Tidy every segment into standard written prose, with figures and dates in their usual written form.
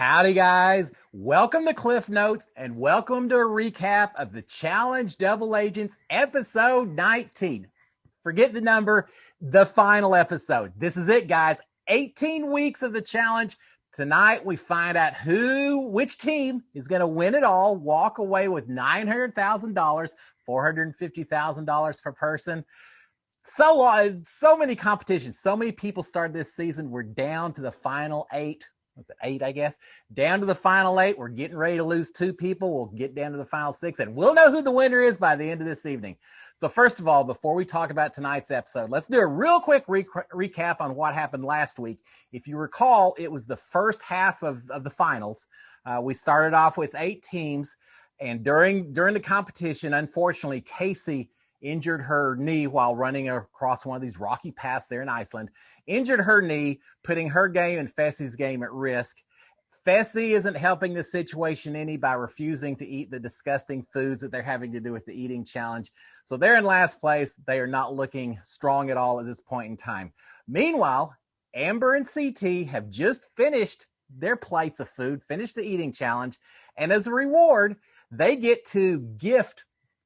Howdy, guys. Welcome to Cliff Notes and welcome to a recap of the Challenge Double Agents episode 19. Forget the number, the final episode. This is it, guys. 18 weeks of the challenge. Tonight, we find out which team is going to win it all, walk away with $900,000, $450,000 per person. So many competitions, so many people started this season. We're down to the final eight. What's it, eight, I guess? Down to the final eight. We're getting ready to lose two people. We'll get down to the final six, and we'll know who the winner is by the end of this evening. So first of all, before we talk about tonight's episode, let's do a real quick recap on what happened last week. If you recall, it was the first half of the finals. We started off with 8 teams, and during the competition, unfortunately, Casey injured her knee while running across one of these rocky paths there in Iceland, injured her knee, putting her game and Fessy's game at risk. Fessy isn't helping the situation any by refusing to eat the disgusting foods that they're having to do with the eating challenge. So they're in last place. They are not looking strong at all at this point in time. Meanwhile, Amber and CT have just finished their plates of food, finished the eating challenge, and as a reward, they get to gift,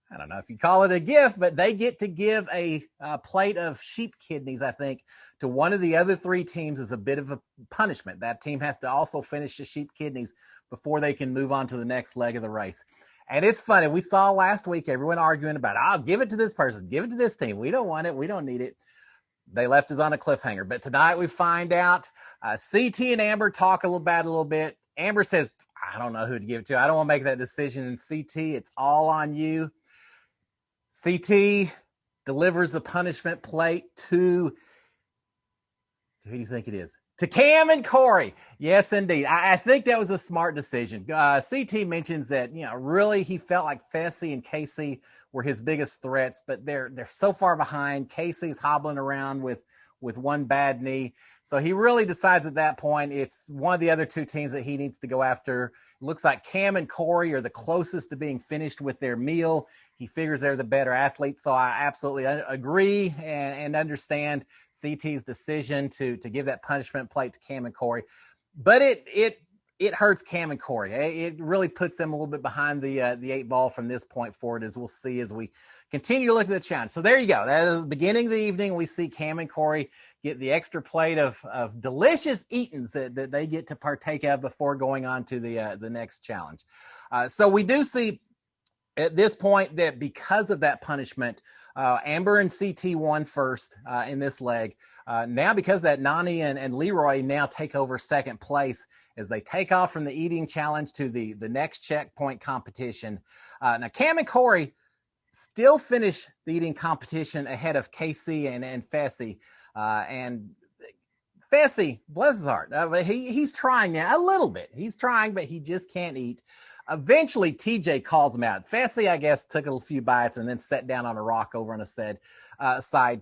I don't know if you call it a gift, but they get to give a plate of sheep kidneys, I think, to one of the other 3 teams as a bit of a punishment. That team has to also finish the sheep kidneys before they can move on to the next leg of the race. And it's funny. We saw last week everyone arguing about, I'll give it to this person, give it to this team. We don't want it. We don't need it. They left us on a cliffhanger. But tonight we find out CT and Amber talk a little bit. Amber says, I don't know who to give it to. I don't want to make that decision. And CT, it's all on you. CT delivers the punishment plate to who do you think it is? To Cam and Corey. Yes, indeed. I think that was a smart decision. CT mentions that, really he felt like Fessy and Casey were his biggest threats, but they're so far behind. Casey's hobbling around with one bad knee. So he really decides at that point it's one of the other 2 teams that he needs to go after. It looks like Cam and Corey are the closest to being finished with their meal. He figures they're the better athletes. So I absolutely agree and understand CT's decision to give that punishment plate to Cam and Corey. But it hurts Cam and Corey. It really puts them a little bit behind the 8 ball from this point forward, as we'll see as we continue to look at the challenge. So there you go. That is the beginning of the evening. We see Cam and Corey get the extra plate of delicious eatings that they get to partake of before going on to the next challenge. So we do see at this point that because of that punishment, Amber and CT won first in this leg. Now because of that, Nany and Leroy now take over second place as they take off from the eating challenge to the next checkpoint competition. Now Cam and Corey still finish the eating competition ahead of Casey and Fessy. And Fessy, bless his heart, he's trying now a little bit. He's trying, but he just can't eat. Eventually, TJ calls him out. Fessy, I guess, took a few bites and then sat down on a rock over on the side.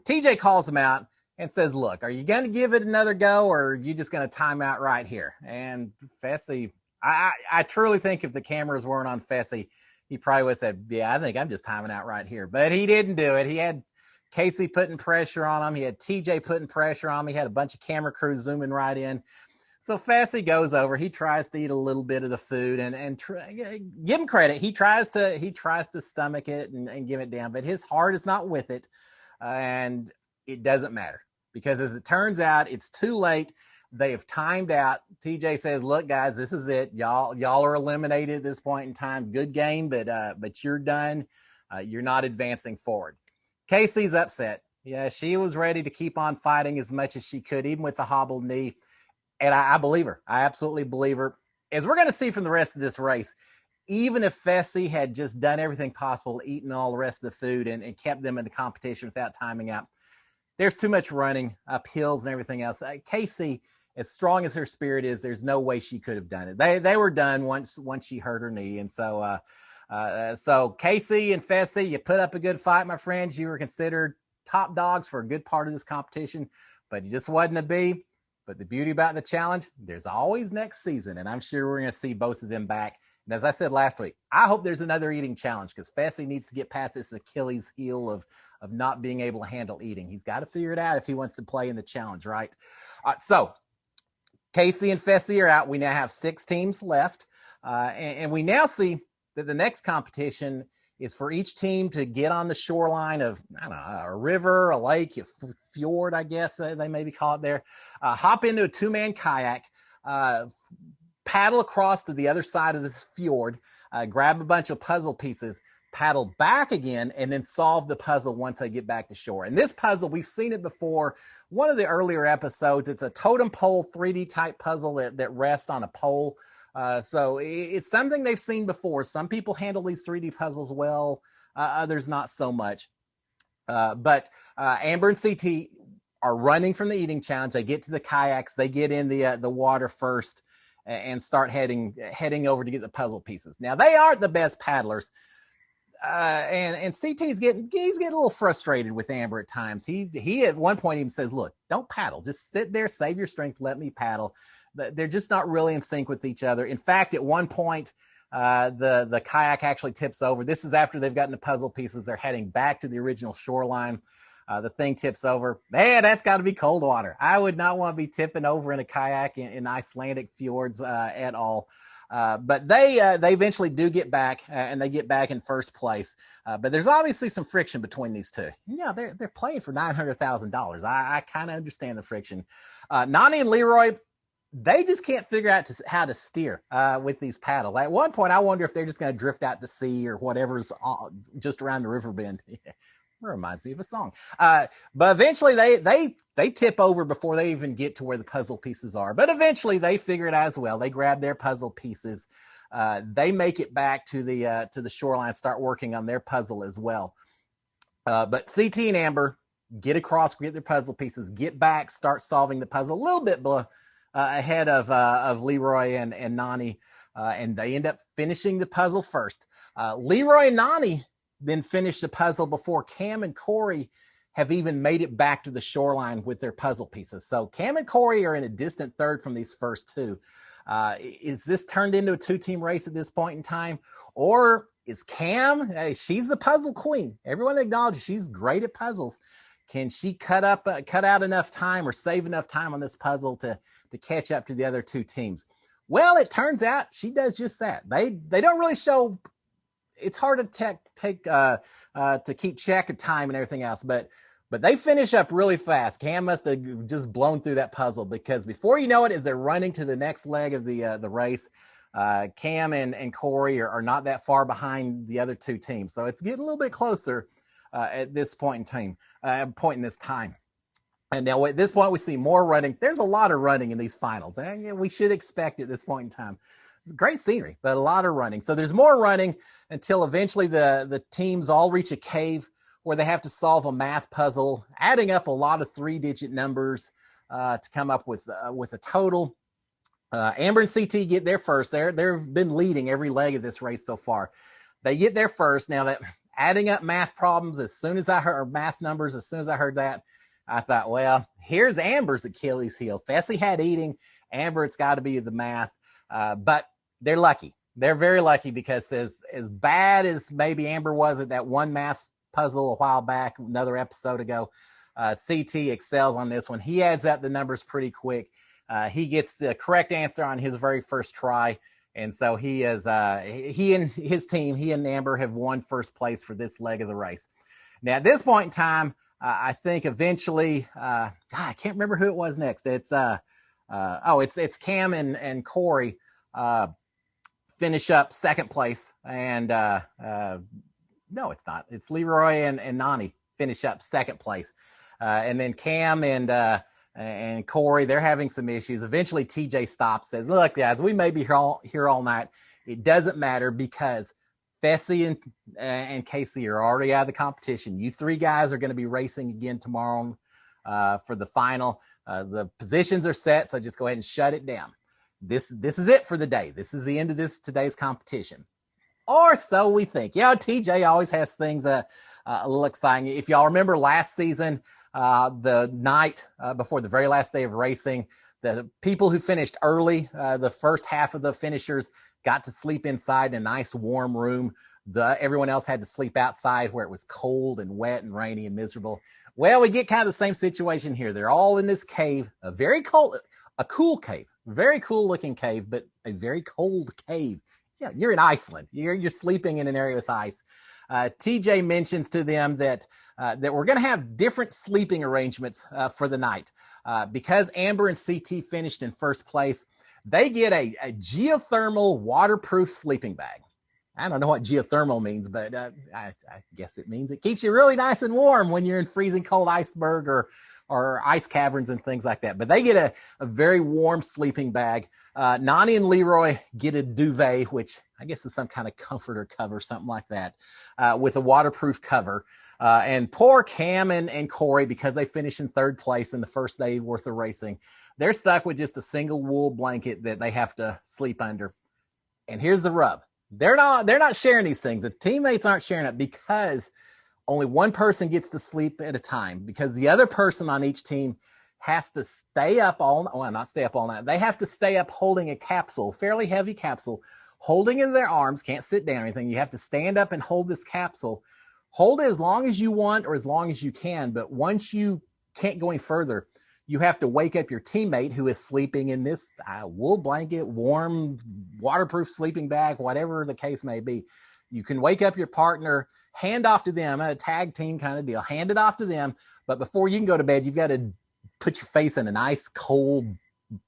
TJ calls him out and says, look, are you going to give it another go, or are you just going to time out right here? And Fessy, I truly think if the cameras weren't on Fessy, he probably would have said, yeah, I think I'm just timing out right here. But he didn't do it. He had Casey putting pressure on him. He had TJ putting pressure on him. He had a bunch of camera crews zooming right in. So Fessy goes over. He tries to eat a little bit of the food and give him credit. He tries to stomach it and give it down, but his heart is not with it, and it doesn't matter because as it turns out, it's too late. They have timed out. TJ says, "Look, guys, this is it. Y'all are eliminated at this point in time. Good game, but you're done. You're not advancing forward." Casey's upset. Yeah, she was ready to keep on fighting as much as she could, even with the hobbled knee. And I believe her. I absolutely believe her. As we're going to see from the rest of this race, even if Fessy had just done everything possible, eaten all the rest of the food and kept them in the competition without timing out, there's too much running, uphills and everything else. Casey, as strong as her spirit is, there's no way she could have done it. They were done once she hurt her knee. And so Casey and Fessy, you put up a good fight, my friends. You were considered top dogs for a good part of this competition, but you just wasn't to be. But the beauty about the challenge, there's always next season, and I'm sure we're going to see both of them back. And as I said last week, I hope there's another eating challenge because Fessy needs to get past this Achilles heel of not being able to handle eating. He's got to figure it out if he wants to play in the challenge, right? So Casey and Fessy are out. We now have 6 teams left. And we now see that the next competition is for each team to get on the shoreline of, I don't know, a river, a lake, a fjord, I guess they maybe call it there. Hop into a 2-man kayak, paddle across to the other side of this fjord, grab a bunch of puzzle pieces, paddle back again, and then solve the puzzle once they get back to shore. And this puzzle, we've seen it before. One of the earlier episodes, it's a totem pole 3D type puzzle that rests on a pole. So it's something they've seen before. Some people handle these 3D puzzles well, others not so much. But Amber and CT are running from the eating challenge. They get to the kayaks. They get in the water first and start heading over to get the puzzle pieces. Now, they aren't the best paddlers. And CT's getting a little frustrated with Amber at times. He at one point even says, "Look, don't paddle. Just sit there, save your strength, let me paddle." They're just not really in sync with each other. In fact, at one point, the kayak actually tips over. This is after they've gotten the puzzle pieces. They're heading back to the original shoreline. The thing tips over. Man, that's got to be cold water. I would not want to be tipping over in a kayak in Icelandic fjords at all. But they eventually do get back, and they get back in first place. But there's obviously some friction between these two. Yeah, they're playing for $900,000. I kind of understand the friction. Nany and Leroy, they just can't figure out how to steer with these paddles. At one point, I wonder if they're just going to drift out to sea or whatever's just around the river bend. Reminds me of a song. But eventually they tip over before they even get to where the puzzle pieces are. But eventually they figure it out as well. They grab their puzzle pieces. They make it back to the shoreline, start working on their puzzle as well. But CT and Amber get across, get their puzzle pieces, get back, start solving the puzzle a little bit ahead of Leroy and Nany. And they end up finishing the puzzle first. Leroy and Nany then finish the puzzle before Cam and Corey have even made it back to the shoreline with their puzzle pieces. So Cam and Corey are in a distant third from these first two. Is this turned into a 2-team race at this point in time? Or is Cam, she's the puzzle queen. Everyone acknowledges she's great at puzzles. Can she cut out enough time or save enough time on this puzzle to catch up to the other 2 teams? Well, it turns out she does just that. They don't really show. It's hard to keep track of time and everything else, but they finish up really fast. Cam must have just blown through that puzzle, because before you know it, as they're running to the next leg of the race, Cam and Corey are not that far behind the other 2 teams. So it's getting a little bit closer at this point in this time. And now at this point, we see more running. There's a lot of running in these finals. And we should expect at this point in time. It's great scenery, but a lot of running. So there's more running until eventually the teams all reach a cave where they have to solve a math puzzle, adding up a lot of 3-digit numbers to come up with a total. Amber and CT get there first. They've been leading every leg of this race so far. They get there first. Now, that adding up math problems, as soon as I heard that, I thought, well, here's Amber's Achilles heel. Fessy had eating. Amber, it's got to be the math. But they're lucky. They're very lucky, because as bad as maybe Amber was at that one math puzzle a while back, another episode ago, CT excels on this one. He adds up the numbers pretty quick. He gets the correct answer on his very first try. And so he and his team, he and Amber, have won first place for this leg of the race. Now, at this point in time, I think eventually, I can't remember who it was next. It's Cam and Corey finish up second place, and no, it's not. It's Leroy and Nany finish up second place, and then Cam and Corey, they're having some issues. Eventually, TJ stops, says, "Look, guys, we may be here all night. It doesn't matter, because Fessy and Casey are already out of the competition. You 3 guys are going to be racing again tomorrow for the final. The positions are set, so just go ahead and shut it down. This is it for the day. This is the end of today's competition." Or so we think. Yeah, TJ always has things a little exciting. If y'all remember last season, the night before the very last day of racing, the people who finished early, the first half of the finishers, got to sleep inside in a nice warm room. Everyone else had to sleep outside where it was cold and wet and rainy and miserable. Well, we get kind of the same situation here. They're all in this cave, a cool cave, Very cool looking cave, but a very cold cave. Yeah, you're in Iceland. You're sleeping in an area with ice. TJ mentions to them that we're going to have different sleeping arrangements for the night. Because Amber and CT finished in first place, they get a geothermal waterproof sleeping bag. I don't know what geothermal means, but I guess it means it keeps you really nice and warm when you're in freezing cold iceberg or ice caverns and things like that. But they get a very warm sleeping bag. Nany and Leroy get a duvet, which I guess is some kind of comforter cover, something like that, with a waterproof cover. And poor Cam and Corey, because they finished in third place in the first day worth of racing, they're stuck with just a single wool blanket that they have to sleep under. And here's the rub. They're not sharing these things. The teammates aren't sharing it because only one person gets to sleep at a time, because the other person on each team has to stay up not stay up all night. They have to stay up holding a capsule, fairly heavy capsule, holding in their arms, can't sit down or anything. You have to stand up and hold this capsule. Hold it as long as you want or as long as you can. But once you can't go any further, you have to wake up your teammate who is sleeping in this wool blanket, warm, waterproof sleeping bag, whatever the case may be. You can wake up your partner, hand off to them, a tag team kind of deal, hand it off to them. But before you can go to bed, you've got to put your face in an ice cold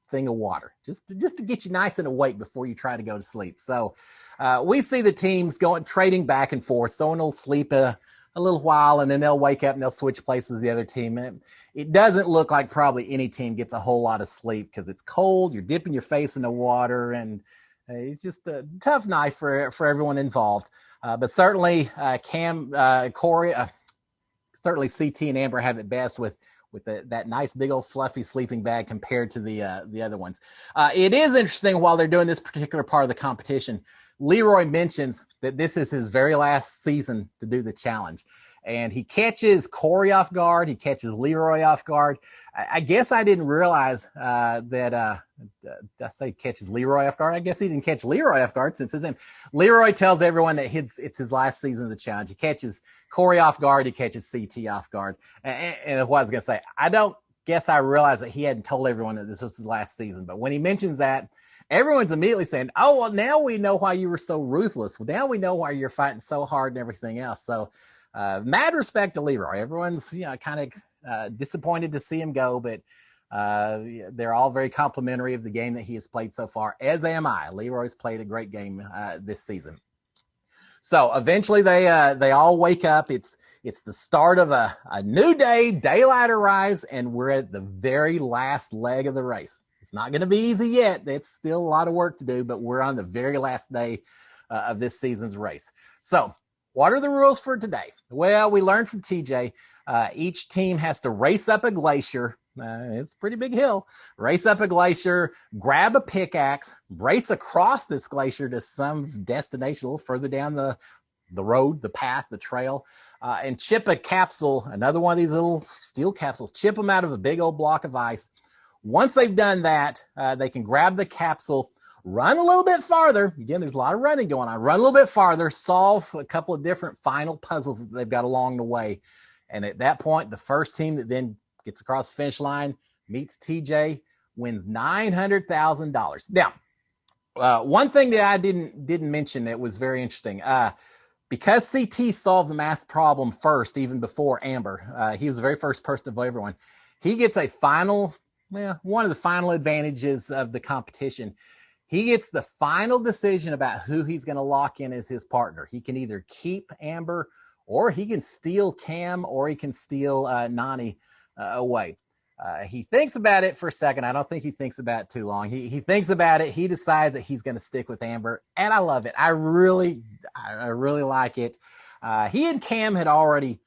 thing of water just to get you nice and awake before you try to go to sleep. So we see the teams trading back and forth. Someone will sleep a little while and then they'll wake up and they'll switch places with the other team. And it doesn't look like probably any team gets a whole lot of sleep because it's cold. You're dipping your face in the water, and it's just a tough night for everyone involved. But certainly Corey, certainly CT and Amber have it best with that nice big old fluffy sleeping bag compared to the other ones. It is interesting, while they're doing this particular part of the competition, Leroy mentions that this is his very last season to do the challenge. And he catches Corey off guard. He catches Leroy off guard. I guess I didn't realize that I say catches Leroy off guard. I guess he didn't catch Leroy off guard since his name. Leroy tells everyone that it's his last season of the challenge. He catches Corey off guard. He catches CT off guard. And what I was going to say, I don't guess I realized that he hadn't told everyone that this was his last season. But when he mentions that, everyone's immediately saying, oh, well, now we know why you were so ruthless. Well, now we know why you're fighting so hard and everything else. So mad respect to Leroy. Everyone's kind of disappointed to see him go, but they're all very complimentary of the game that he has played so far, as am I. Leroy's played a great game this season. So eventually they all wake up. It's the start of a new day. Daylight arrives, and we're at the very last leg of the race. It's not going to be easy yet. It's still a lot of work to do, but we're on the very last day of this season's race. So what are the rules for today? Well, we learned from TJ. Each team has to race up a glacier. It's a pretty big hill. Race up a glacier, grab a pickaxe, race across this glacier to some destination a little further down the road, the path, the trail, and chip a capsule, another one of these little steel capsules, chip them out of a big old block of ice. Once they've done that, they can grab the capsule, run a little bit farther. Again, there's a lot of running going on. Run a little bit farther, solve a couple of different final puzzles that they've got along the way. And at that point, the first team that then gets across the finish line, meets TJ, wins $900,000. Now, one thing that I didn't mention that was very interesting, because CT solved the math problem first, even before Amber, he was the very first person to vote everyone. He gets one of the final advantages of the competition. He gets the final decision about who he's going to lock in as his partner. He can either keep Amber, or he can steal Cam, or he can steal Nany away. He thinks about it for a second. I don't think he thinks about it too long. He thinks about it. He decides that he's going to stick with Amber, and I love it. I really like it. He and Cam had already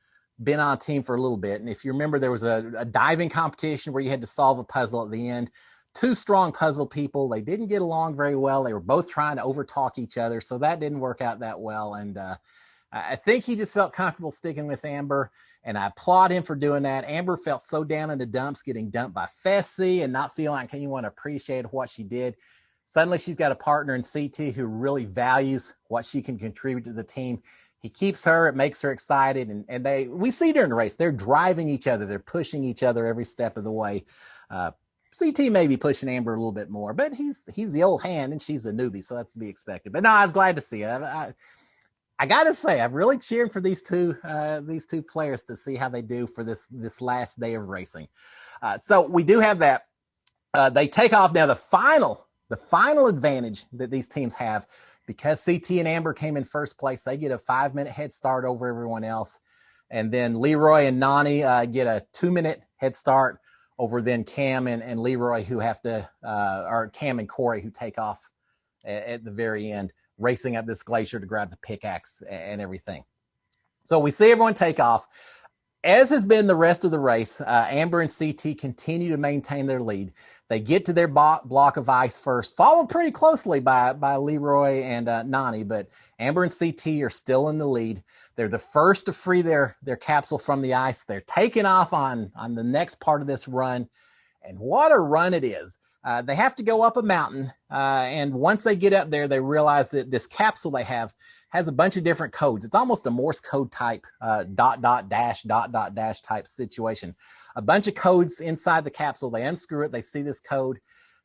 been on a team for a little bit, and if you remember, there was a diving competition where you had to solve a puzzle at the end. Two strong puzzle people. They didn't get along very well. They were both trying to overtalk each other, so that didn't work out that well. And I think he just felt comfortable sticking with Amber, and I applaud him for doing that. Amber felt so down in the dumps, getting dumped by Fessy and not feeling like anyone appreciated what she did. Suddenly she's got a partner in CT who really values what she can contribute to the team. He keeps her, it makes her excited, and we see during the race, they're driving each other, they're pushing each other every step of the way. CT may be pushing Amber a little bit more, but he's the old hand and she's a newbie, so that's to be expected. But no, I was glad to see it. I gotta say, I'm really cheering for these two players to see how they do for this last day of racing. So we do have that. They take off now. The final advantage that these teams have, because CT and Amber came in first place, they get a 5-minute head start over everyone else, and then Leroy and Nany get a 2-minute head start over then Cam and Leroy, who have to, or Cam and Corey, who take off at the very end, racing up this glacier to grab the pickaxe and everything. So we see everyone take off. As has been the rest of the race, Amber and CT continue to maintain their lead. They get to their block of ice first, followed pretty closely by Leroy and Nany, but Amber and CT are still in the lead. They're the first to free their capsule from the ice. They're taking off on the next part of this run, and what a run it is. They have to go up a mountain, and once they get up there, they realize that this capsule they have has a bunch of different codes. It's almost a Morse code type dash type situation. A bunch of codes inside the capsule. They unscrew it. They see this code.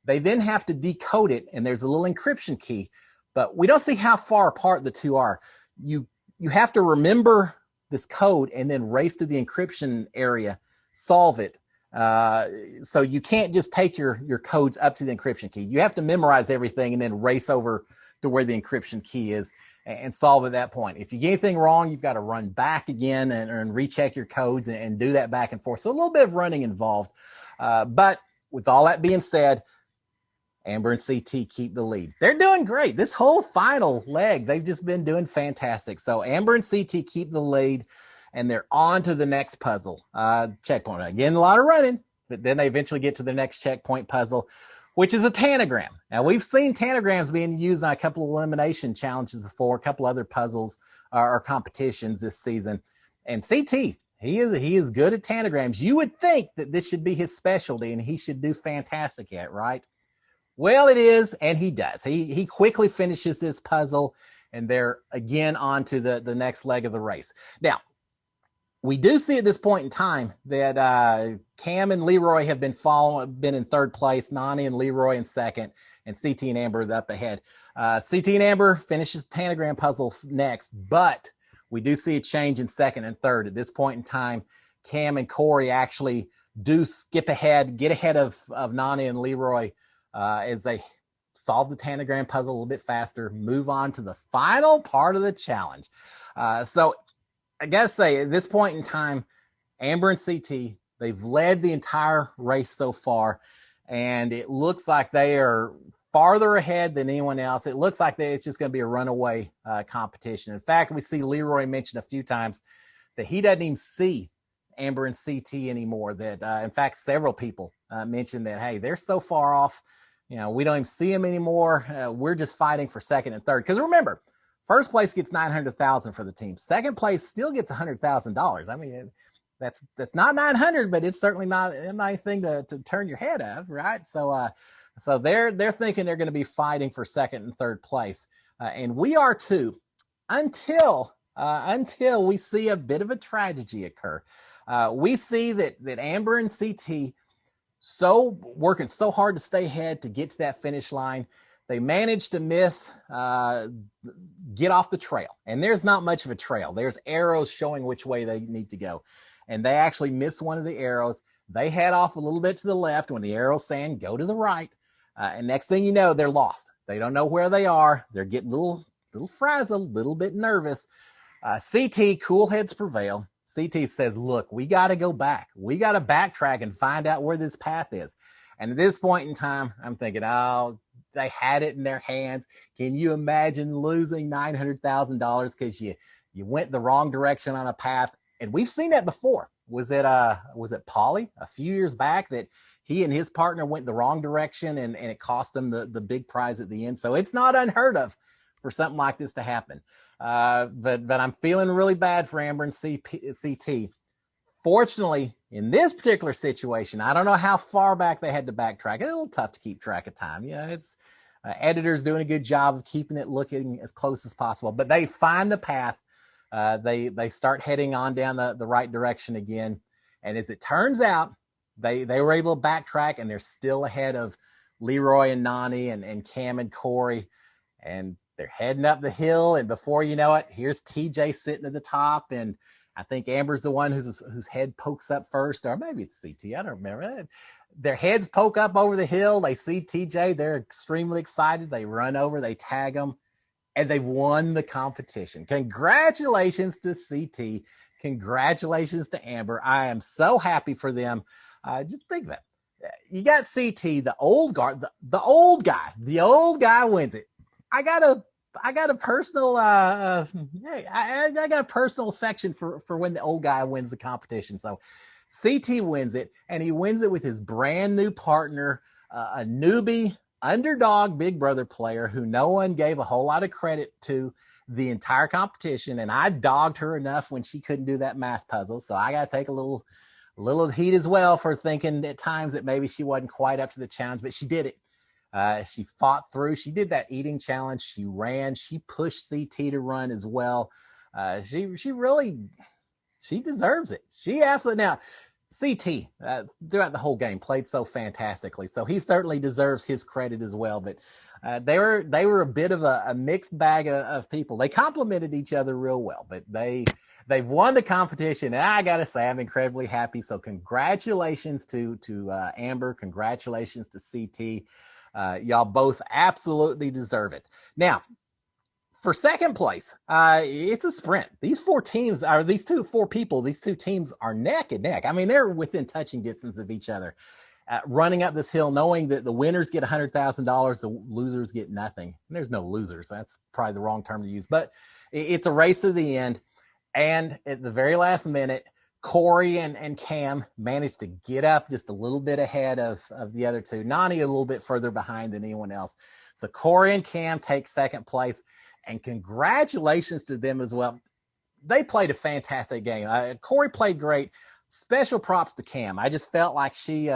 They then have to decode it, and there's a little encryption key. But we don't see how far apart the two are. You have to remember this code and then race to the encryption area, solve it. So you can't just take your codes up to the encryption key. You have to memorize everything and then race over to where the encryption key is and solve at that point. If you get anything wrong, you've got to run back again and recheck your codes and do that back and forth. So a little bit of running involved. But with all that being said, Amber and CT keep the lead. They're doing great. This whole final leg, they've just been doing fantastic. So Amber and CT keep the lead, and they're on to the next puzzle. Checkpoint. Again, a lot of running, but then they eventually get to the next checkpoint puzzle, which is a tanagram. Now, we've seen tanagrams being used on a couple of elimination challenges before, a couple other puzzles or competitions this season. And CT, he is good at tanagrams. You would think that this should be his specialty and he should do fantastic at, right? Well, it is, and he does. He quickly finishes this puzzle, and they're again on to the next leg of the race. Now, we do see at this point in time that Cam and Leroy have been in third place, Nany and Leroy in second, and CT and Amber up ahead. CT and Amber finishes the tanagram puzzle next, but we do see a change in second and third. At this point in time, Cam and Corey actually do skip ahead, get ahead of Nany and Leroy as they solve the tanagram puzzle a little bit faster, move on to the final part of the challenge. So I gotta say, at this point in time, Amber and CT, they've led the entire race so far, and it looks like they are farther ahead than anyone else. It looks like it's just going to be a runaway competition. In fact, we see Leroy mention a few times that he doesn't even see Amber and CT anymore. That in fact, several people mentioned that, hey, they're so far off, we don't even see them anymore. We're just fighting for second and third. Because remember, first place gets $900,000 for the team. Second place still gets $100,000. I mean, that's not 900, but it's certainly not anything to turn your head of, right? So they're thinking they're going to be fighting for second and third place, and we are too, until we see a bit of a tragedy occur. We see that Amber and CT working so hard to stay ahead to get to that finish line. They managed to get off the trail. And there's not much of a trail. There's arrows showing which way they need to go. And they actually miss one of the arrows. They head off a little bit to the left when the arrow's saying go to the right. And next thing you know, they're lost. They don't know where they are. They're getting a little frazzled, a little bit nervous. CT, cool heads prevail. CT says, look, we got to go back. We got to backtrack and find out where this path is. And at this point in time, I'm thinking, they had it in their hands. Can you imagine losing $900,000 because you went the wrong direction on a path? And we've seen that before. Was it Paulie a few years back that he and his partner went the wrong direction and it cost them the big prize at the end? So it's not unheard of for something like this to happen. But I'm feeling really bad for Amber and CT. Fortunately, in this particular situation, I don't know how far back they had to backtrack. It's a little tough to keep track of time. It's editors doing a good job of keeping it looking as close as possible. But they find the path. They start heading on down the right direction again. And as it turns out, they were able to backtrack, and they're still ahead of Leroy and Nany and Cam and Corey, and they're heading up the hill. And before you know it, here's TJ sitting at the top, and I think Amber's the one whose head pokes up first, or maybe it's CT. I don't remember. Their heads poke up over the hill. They see TJ. They're extremely excited. They run over. They tag him, and they've won the competition. Congratulations to CT. Congratulations to Amber. I am so happy for them. Just think of it. You got CT, the old guard, the old guy. The old guy wins it. I got a personal I got a personal affection for when the old guy wins the competition. So CT wins it, and he wins it with his brand new partner, a newbie underdog Big Brother player who no one gave a whole lot of credit to the entire competition. And I dogged her enough when she couldn't do that math puzzle. So I got to take a little heat as well for thinking at times that maybe she wasn't quite up to the challenge, but she did it. She fought through. She did that eating challenge. She ran. She pushed CT to run as well. She deserves it. She absolutely. Now, CT throughout the whole game played so fantastically, so he certainly deserves his credit as well. But they were a bit of a mixed bag of people. They complemented each other real well, but they've won the competition, and I gotta say I'm incredibly happy. So congratulations to Amber. Congratulations to CT. Y'all both absolutely deserve it. Now, for second place, it's a sprint. These four teams are these two teams are neck and neck. I mean, they're within touching distance of each other, running up this hill, knowing that the winners get $100,000, the losers get nothing. And there's no losers. That's probably the wrong term to use, but it's a race to the end. And at the very last minute, Corey and Cam managed to get up just a little bit ahead of the other two. Nany a little bit further behind than anyone else. So Corey and Cam take second place, and congratulations to them as well. They played a fantastic game. Corey played great. Special props to Cam. I just felt like she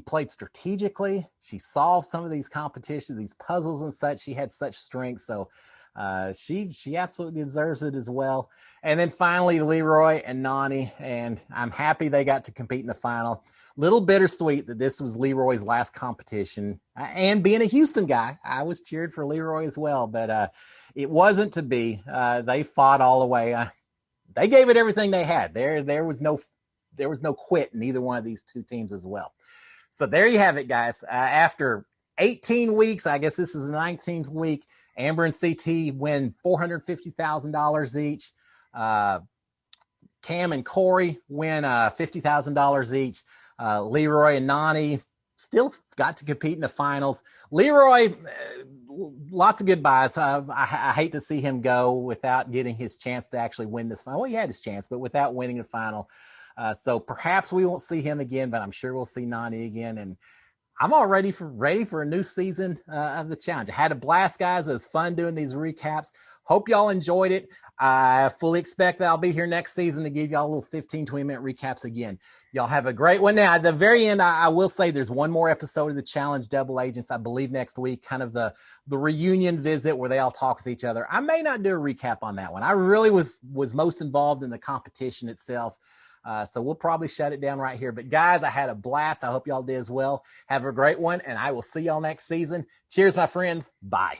played strategically. She solved some of these competitions, these puzzles and such. She had such strength. So she absolutely deserves it as well. And then finally, Leroy and Nany, and I'm happy they got to compete in the final. Little bittersweet that this was Leroy's last competition. And being a Houston guy, I was cheered for Leroy as well, but it wasn't to be. They fought all the way. They gave it everything they had. There was no quit in either one of these two teams as well. So there you have it, guys. After 18 weeks, I guess this is the 19th week, Amber and CT win $450,000 each. Cam and Corey win $50,000 each. Leroy and Nany still got to compete in the finals. Leroy, lots of goodbyes. I hate to see him go without getting his chance to actually win this final. Well, he had his chance, but without winning the final. So perhaps we won't see him again, but I'm sure we'll see Nany again. And I'm all ready for a new season of the challenge. I had a blast, guys. It was fun doing these recaps. Hope y'all enjoyed it. I fully expect that I'll be here next season to give y'all a little 15, 20-minute recaps again. Y'all have a great one. Now, at the very end, I will say there's one more episode of the Challenge Double Agents, I believe, next week, kind of the reunion visit where they all talk with each other. I may not do a recap on that one. I really was most involved in the competition itself. So we'll probably shut it down right here. But guys, I had a blast. I hope y'all did as well. Have a great one, and I will see y'all next season. Cheers, my friends. Bye.